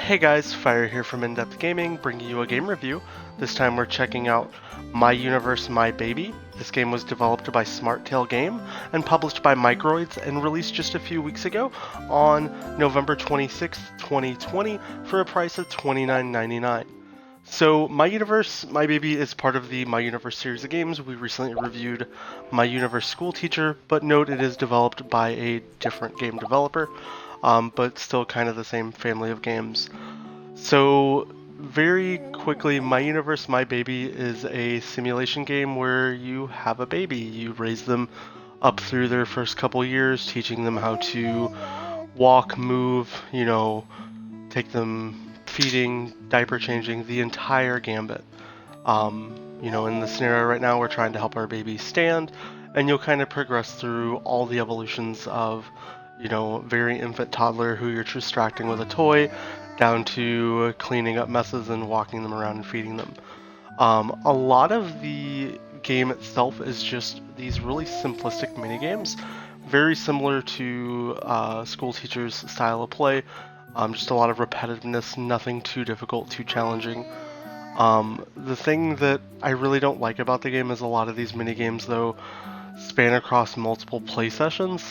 Hey guys, Fire here from InDepth Gaming, bringing you a game review. This time we're checking out My Universe, My Baby. This game was developed by SmartTail Game and published by Microids and released just a few weeks ago on November 26th, 2020 for a price of $29.99. So My Universe, My Baby is part of the My Universe series of games. We recently reviewed My Universe School Teacher, but note it is developed by a different game developer, but still kind of the same family of games. So very quickly, My Universe, My Baby is a simulation game where you have a baby. You raise them up through their first couple years, teaching them how to walk, move, take them feeding, diaper changing, the entire gambit. In the scenario right now, we're trying to help our baby stand, and you'll kind of progress through all the evolutions of, very infant toddler who you're distracting with a toy, down to cleaning up messes and walking them around and feeding them. A lot of the game itself is just these really simplistic mini games, very similar to School Teacher's style of play. Just a lot of repetitiveness, nothing too difficult, too challenging. The thing that I really don't like about the game is a lot of these mini games, though, span across multiple play sessions,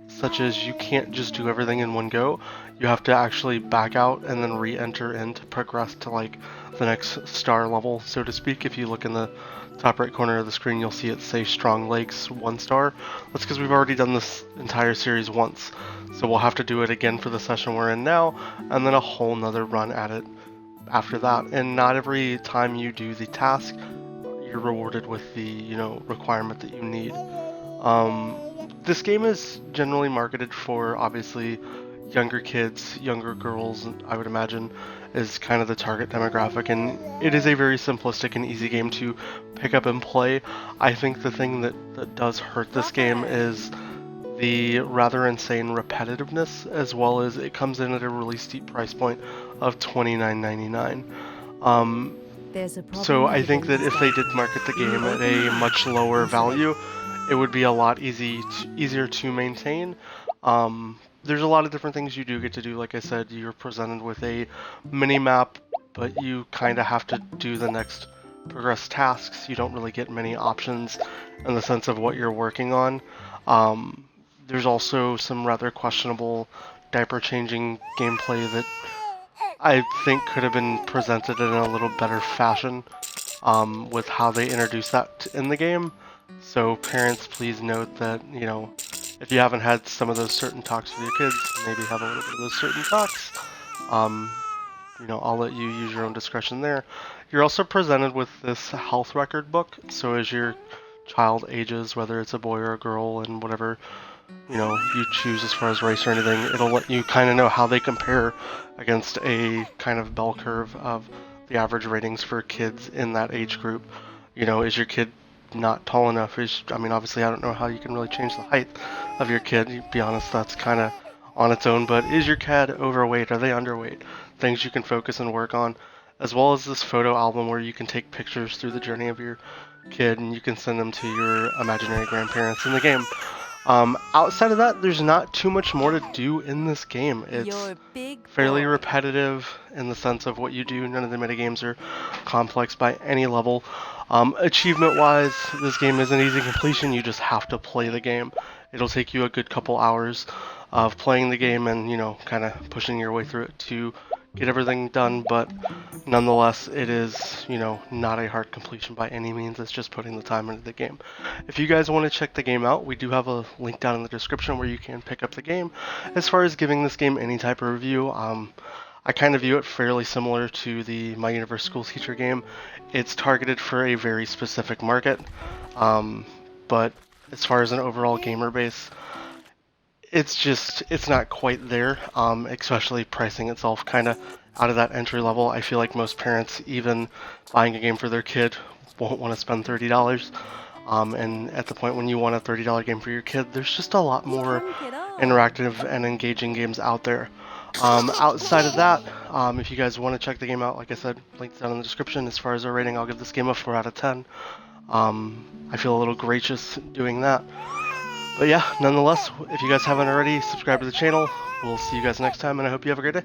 such as you can't just do everything in one go. You have to actually back out and then re-enter in to progress to the next star level, so to speak. If you look in the top right corner of the screen, you'll see it say Strong Legs 1 star. That's because we've already done this entire series once, so we'll have to do it again for the session we're in now, and then a whole nother run at it after that. And not every time you do the task, you're rewarded with the requirement that you need. This game is generally marketed for, obviously, younger kids, younger girls, I would imagine, is kind of the target demographic, and it is a very simplistic and easy game to pick up and play. I think the thing that does hurt this game is the rather insane repetitiveness, as well as it comes in at a really steep price point of $29.99. So I think that if they did market the game at a much lower value, it would be a lot easier to maintain. There's a lot of different things you do get to do. Like I said, you're presented with a mini map, but you kind of have to do the next progress tasks. You don't really get many options in the sense of what you're working on. There's also some rather questionable diaper changing gameplay that I think could have been presented in a little better fashion with how they introduce that in the game. So parents, please note that, if you haven't had some of those certain talks with your kids, maybe have a little bit of those certain talks. I'll let you use your own discretion there. You're also presented with this health record book, so as your child ages, whether it's a boy or a girl, and whatever you choose as far as race or anything, it'll let you kind of know how they compare against a kind of bell curve of the average ratings for kids in that age group. Is your kid not tall enough? Obviously I don't know how you can really change the height of your kid. To be honest, that's kind of on its own, but is your kid overweight? Are they underweight? Things you can focus and work on, as well as this photo album where you can take pictures through the journey of your kid and you can send them to your imaginary grandparents in the game. Outside of that, there's not too much more to do in this game. It's fairly repetitive in the sense of what you do. None of the minigames are complex by any level. Achievement-wise, this game is an easy completion. You just have to play the game. It'll take you a good couple hours of playing the game and, kind of pushing your way through it to get everything done, but nonetheless, it is, not a hard completion by any means. It's just putting the time into the game. If you guys want to check the game out, we do have a link down in the description where you can pick up the game. As far as giving this game any type of review, I kind of view it fairly similar to the My Universe School Teacher game. It's targeted for a very specific market, but as far as an overall gamer base, it's not quite there, especially pricing itself kind of out of that entry level. I feel like most parents, even buying a game for their kid, won't want to spend $30. And at the point when you want a $30 game for your kid, there's just a lot more interactive and engaging games out there. Outside of that, if you guys want to check the game out, like I said, links down in the description. As far as our rating, I'll give this game a 4 out of 10. I feel a little gracious doing that. But yeah, nonetheless, if you guys haven't already, subscribe to the channel. We'll see you guys next time, and I hope you have a great day.